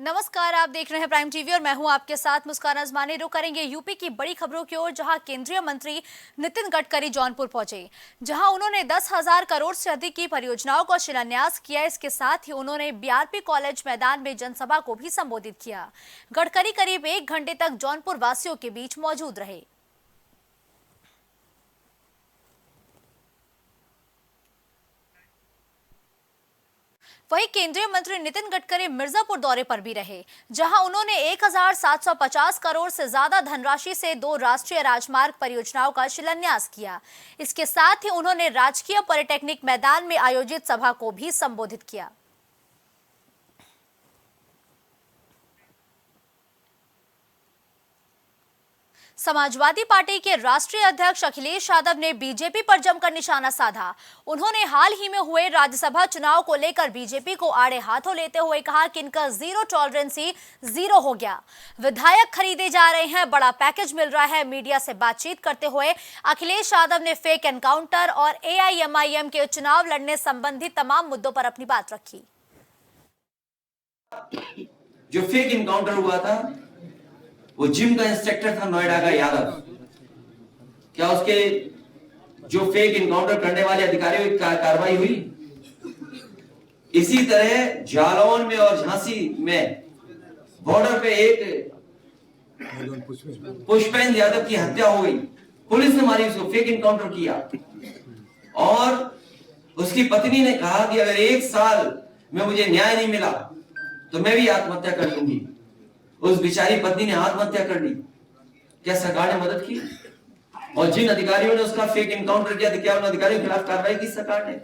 नमस्कार, आप देख रहे हैं प्राइम टीवी और मैं हूं आपके साथ मुस्कान अजमानी। रुक करेंगे यूपी की बड़ी खबरों की ओर, जहां केंद्रीय मंत्री नितिन गडकरी जौनपुर पहुंचे, जहां उन्होंने 10,000 करोड़ से अधिक की परियोजनाओं का शिलान्यास किया। इसके साथ ही उन्होंने बीआरपी कॉलेज मैदान में जनसभा को भी संबोधित किया। गडकरी करीब 1 घंटे तक जौनपुर वासियों के बीच मौजूद रहे। वहीं केंद्रीय मंत्री नितिन गडकरी मिर्जापुर दौरे पर भी रहे, जहां उन्होंने 1,750 करोड़ से ज्यादा धनराशि से 2 राष्ट्रीय राजमार्ग परियोजनाओं का शिलान्यास किया। इसके साथ ही उन्होंने राजकीय पॉलिटेक्निक मैदान में आयोजित सभा को भी संबोधित किया। समाजवादी पार्टी के राष्ट्रीय अध्यक्ष अखिलेश यादव ने बीजेपी पर जमकर निशाना साधा। उन्होंने हाल ही में हुए राज्यसभा चुनाव को लेकर बीजेपी को आड़े हाथों लेते हुए कहा कि इनका जीरो टॉलरेंसी जीरो हो गया। विधायक खरीदे जा रहे हैं, बड़ा पैकेज मिल रहा है। मीडिया से बातचीत करते हुए अखिलेश यादव ने फेक एनकाउंटर और एआईएमआईएम के चुनाव लड़ने संबंधी तमाम मुद्दों पर अपनी बात रखी। जो फेक एनकाउंटर हुआ था, वो जिम का इंस्ट्रक्टर था नोएडा का यादव। क्या उसके जो फेक इनकाउंटर करने वाले अधिकारियों की कार्रवाई हुई? इसी तरह जालौन में और झांसी में बॉर्डर पे एक पुष्पेंद्र यादव की हत्या हो गई। पुलिस ने मारी उसको, फेक इनकाउंटर किया। और उसकी पत्नी ने कहा कि अगर 1 साल में मुझे न्याय नहीं मिला तो मैं भी आत्महत्या कर लूंगी। उस बेचारी पत्नी ने आत्महत्या कर ली। क्या सरकार ने मदद की? और जिन अधिकारियों ने उसका फेक एनकाउंटर किया था, क्या उन अधिकारियों के खिलाफ कार्रवाई की सरकार ने?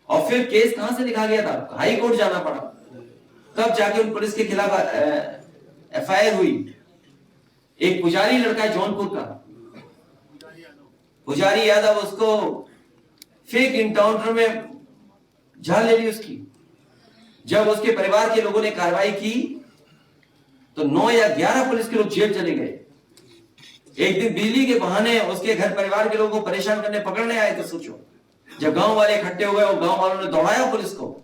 और फिर केस कहां से लिखा गया था? हाई कोर्ट जाना पड़ा, तब जाके उन पुलिस के खिलाफ एफआईआर हुई। एक पुजारी लड़का है जौनपुर का, पुजारी यादव, उसको फेक एनकाउंटर में जान ले ली उसकी। जब उसके परिवार के लोगों ने कार्रवाई की तो 9 या 11 पुलिस के लोग जेल चले गए। एक दिन बिजली के बहाने उसके घर परिवार के लोगों को परेशान करने पकड़ने आए थे। सोचो, जब गांव वाले इकट्ठे हुए और गांव वालों ने दौड़ाया पुलिस को।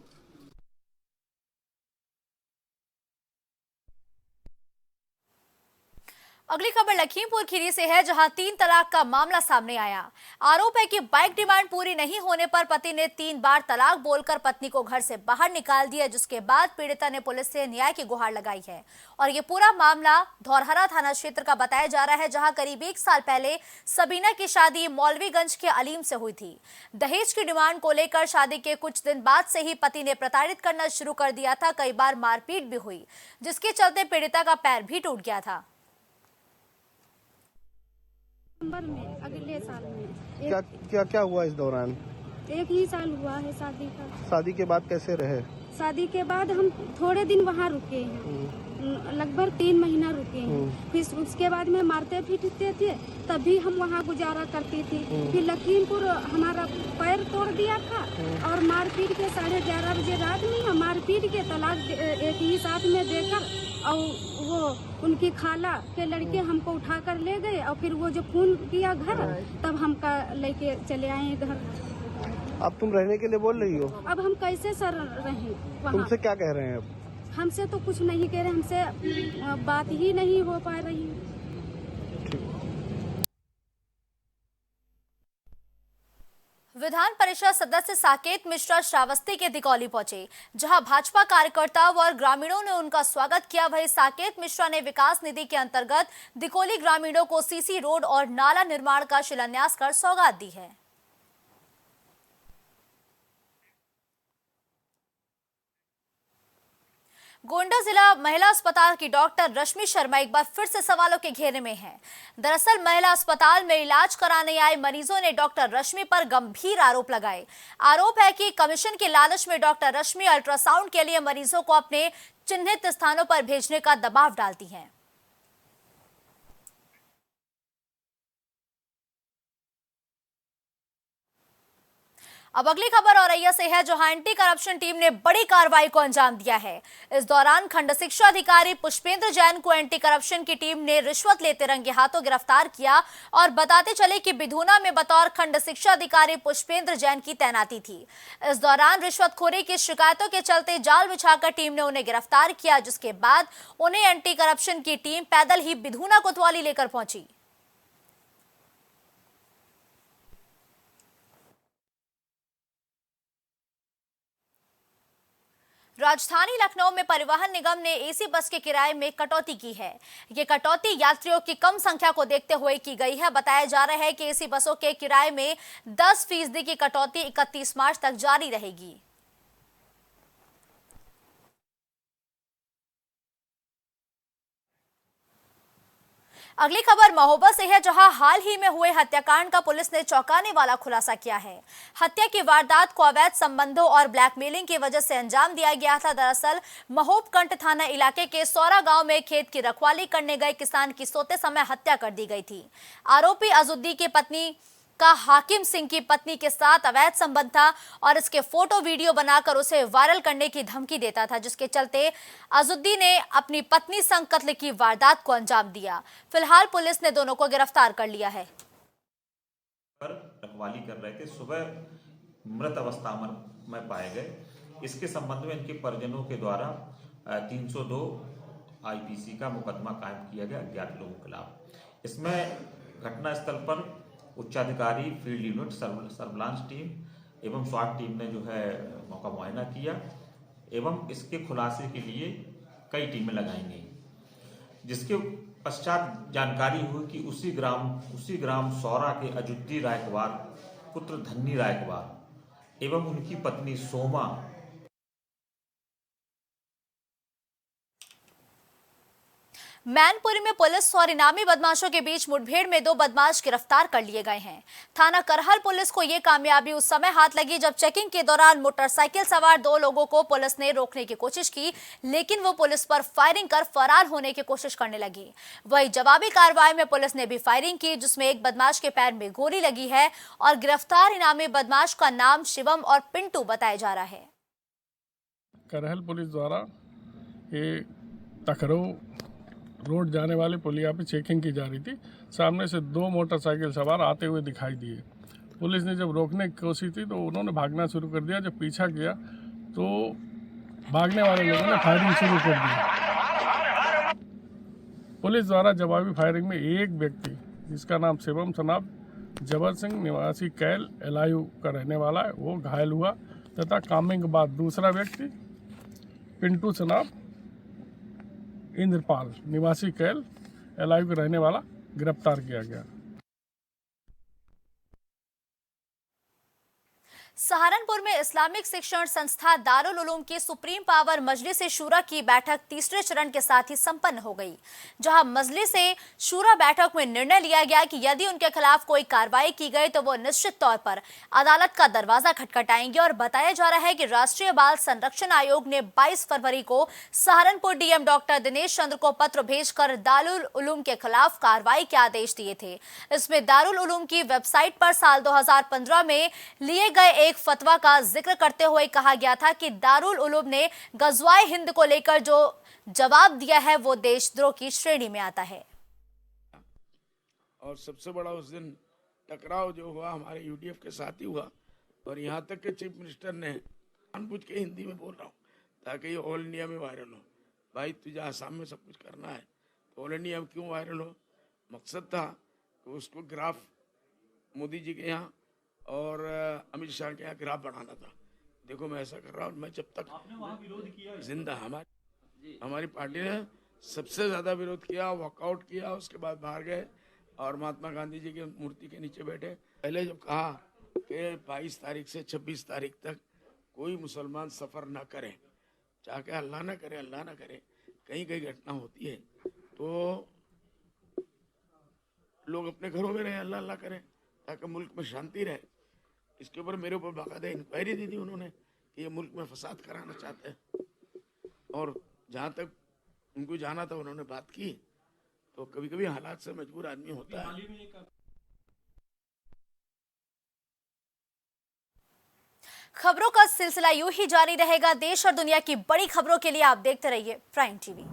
अगली खबर लखीमपुर खीरी से है, जहां 3 तलाक का मामला सामने आया। आरोप है कि बाइक डिमांड पूरी नहीं होने पर पति ने 3 बार तलाक बोलकर पत्नी को घर से बाहर निकाल दिया, जिसके बाद पीड़िता ने पुलिस से न्याय की गुहार लगाई है। और ये पूरा मामला धौरहरा थाना क्षेत्र का बताया जा रहा है, जहां करीब 1 साल पहले सबीना की शादी मौलवीगंज के अलीम से हुई थी। दहेज की डिमांड को लेकर शादी के कुछ दिन बाद से ही पति ने प्रताड़ित करना शुरू कर दिया था। कई बार मारपीट भी हुई, जिसके चलते पीड़िता का पैर भी टूट गया था। में अगले साल में क्या क्या क्या हुआ इस दौरान? 1 ही साल हुआ है शादी का। शादी के बाद कैसे रहे? शादी के बाद हम थोड़े दिन वहाँ रुके हैं, लगभग 3 महीना रुके हैं। फिर उसके बाद में मारते पीटते थे, तभी हम वहाँ गुजारा करती थी। फिर लखीमपुर हमारा पैर तोड़ दिया था और मारपीट के 11:30 बजे रात में मारपीट के तलाक एक ही साथ में देकर, और वो उनकी खाला के लड़के हमको उठा कर ले गए। और फिर वो जो फोन किया घर, तब हम लेके चले आए घर। अब तुम रहने के लिए बोल रही हो? अब हम कैसे सर रहें? तुमसे क्या कह रहे हैं? अब हमसे तो कुछ नहीं कह रहे, हमसे बात ही नहीं हो पा रही। विधान परिषद सदस्य साकेत मिश्रा श्रावस्ती के दिकौली पहुंचे, जहां भाजपा कार्यकर्ताओं और ग्रामीणों ने उनका स्वागत किया। वहीं साकेत मिश्रा ने विकास निधि के अंतर्गत दिकौली ग्रामीणों को सीसी रोड और नाला निर्माण का शिलान्यास कर सौगात दी है। गोंडा जिला महिला अस्पताल की डॉक्टर रश्मि शर्मा एक बार फिर से सवालों के घेरे में हैं। दरअसल महिला अस्पताल में इलाज कराने आए मरीजों ने डॉक्टर रश्मि पर गंभीर आरोप लगाए। आरोप है कि कमीशन के लालच में डॉक्टर रश्मि अल्ट्रासाउंड के लिए मरीजों को अपने चिन्हित स्थानों पर भेजने का दबाव डालती हैं। अब अगली खबर औरैया से है, जहां एंटी करप्शन टीम ने बड़ी कार्रवाई को अंजाम दिया है। इस दौरान खंड शिक्षा अधिकारी पुष्पेंद्र जैन को एंटी करप्शन की टीम ने रिश्वत लेते रंगे हाथों गिरफ्तार किया और बताते चले कि बिधूना में बतौर खंड शिक्षा अधिकारी पुष्पेंद्र जैन की तैनाती थी। इस दौरान रिश्वतखोरी की शिकायतों के चलते जाल बिछाकर टीम ने उन्हें गिरफ्तार किया, जिसके बाद उन्हें एंटी करप्शन की टीम पैदल ही बिधूना कोतवाली लेकर पहुंची। राजधानी लखनऊ में परिवहन निगम ने एसी बस के किराए में कटौती की है। ये कटौती यात्रियों की कम संख्या को देखते हुए की गई है। बताया जा रहा है कि एसी बसों के किराए में 10% की कटौती 31 मार्च तक जारी रहेगी। अगली खबर महोबा से है, जहां हाल ही में हुए हत्याकांड का पुलिस ने चौंकाने वाला खुलासा किया है। हत्या की वारदात को अवैध संबंधों और ब्लैकमेलिंग की वजह से अंजाम दिया गया था। दरअसल महोबकंट थाना इलाके के सौरा गांव में खेत की रखवाली करने गए किसान की सोते समय हत्या कर दी गई थी। आरोपी अजुद्दीन की पत्नी का हाकिम सिंह की पत्नी के साथ अवैध संबंध था और इसके फोटो वीडियो बनाकर उसे वायरल करने की धमकी देता था, जिसके चलते अजुद्दीन ने अपनी पत्नी संग कत्ल की वारदात को अंजाम दिया। फिलहाल पुलिस ने दोनों को गिरफ्तार कर लिया है। पर रखवाली कर रहे थे, सुबह मृत अवस्था में पाए गए। इसके संबंध में इनके परिजनों के द्वारा 302 आईपीसी का मुकदमा कायम किया गया अज्ञात लोगों के खिलाफ। इसमें घटनास्थल पर उच्चाधिकारी, फील्ड यूनिट, सर्विलांस टीम एवं स्वाट टीम ने जो है मौका मुआयना किया एवं इसके खुलासे के लिए कई टीमें लगाई गई, जिसके पश्चात जानकारी हुई कि उसी ग्राम सौरा के अजुद्दीन रायकवार पुत्र धन्नी रायकवार एवं उनकी पत्नी सोमा मैनपुरी में पुलिस और इनामी बदमाशों के बीच मुठभेड़ में 2 बदमाश गिरफ्तार कर लिए गए हैं। थाना करहल पुलिस को यह कामयाबी उस समय हाथ लगी जब चेकिंग के दौरान मोटरसाइकिल सवार 2 लोगों को पुलिस ने रोकने की कोशिश की, लेकिन वो पुलिस पर फायरिंग कर फरार होने की कोशिश करने लगी। वही जवाबी कार्रवाई में पुलिस ने भी फायरिंग की, जिसमें एक बदमाश के पैर में गोली लगी है और गिरफ्तार इनामी बदमाश का नाम शिवम और पिंटू बताया जा रहा है। करहल पुलिस द्वारा ये तखरो रोड जाने वाली पुलिया पे चेकिंग की जा रही थी। सामने से 2 मोटरसाइकिल सवार आते हुए दिखाई दिए। पुलिस ने जब रोकने की कोशिश की तो उन्होंने भागना शुरू कर दिया। जब पीछा किया तो भागने वाले लोगों ने फायरिंग शुरू कर दी। पुलिस द्वारा जवाबी फायरिंग में एक व्यक्ति, जिसका नाम शिवम सनाब जबर सिंह निवासी कैल एलायू का रहने वाला है, वो घायल हुआ तथा कामिंग के बाद दूसरा व्यक्ति पिंटू सनाब इंद्रपाल निवासी कैल एलायू के रहने वाला गिरफ्तार किया गया। सहारनपुर में इस्लामिक शिक्षण संस्था दारुल उलूम की सुप्रीम पावर मजलिस शूरा की बैठक तीसरे चरण के साथ ही संपन्न हो गई, जहां मजलिस शूरा बैठक में निर्णय लिया गया कि यदि उनके खिलाफ कोई कार्रवाई की गई तो वो निश्चित तौर पर अदालत का दरवाजा खटखटाएंगे। और बताया जा रहा है कि राष्ट्रीय बाल संरक्षण आयोग ने 22 फरवरी को सहारनपुर डीएम डॉक्टर दिनेश चंद्र को पत्र भेजकर दारुल उलूम के खिलाफ कार्रवाई के आदेश दिए थे। इसमें दारुल उलूम की वेबसाइट पर साल 2015 में लिए गए एक फतवा का जिक्र करते हुए कहा गया था कि दारुल उलूम ने गज़वाए हिंद को लेकर जो जवाब दिया है वो देशद्रोह की श्रेणी में आता है। और सबसे बड़ा उस दिन टकराव जो हुआ हमारे यूडीएफ के साथ ही हुआ और यहाँ तक के चीफ मिनिस्टर ने जानबूझ के हिंदी में बोल रहा हूँ ताकि ये ऑल इंडिया में वायरल हो। भाई तुझे आसाम में सब कुछ करना है तो ऑल इंडिया में क्यों वायरल हो? मकसद था कि उसको ग्राफ मोदी जी के यहाँ और अमित शाह के यहाँ ग्राफ बढ़ाना था। देखो मैं ऐसा कर रहा हूँ, मैं जब तक जिंदा हमारी पार्टी ने सबसे ज़्यादा विरोध किया, वॉकआउट किया, उसके बाद बाहर गए और महात्मा गांधी जी की मूर्ति के नीचे बैठे। पहले जब कहा कि 22 तारीख से 26 तारीख तक कोई मुसलमान सफ़र ना करे, चाहे अल्लाह ना करे, कहीं कहीं घटना होती है तो लोग अपने घरों में रहें, अल्लाह करें ताकि मुल्क में शांति रहे। इसके ऊपर मेरे ऊपर बाकायदा इंक्वायरी दी थी उन्होंने कि ये मुल्क में फसाद कराना चाहते हैं और जहाँ तक उनको जाना था उन्होंने बात की। तो कभी कभी हालात से मजबूर आदमी होता है। खबरों का सिलसिला यूं ही जारी रहेगा। देश और दुनिया की बड़ी खबरों के लिए आप देखते रहिए प्राइम टीवी।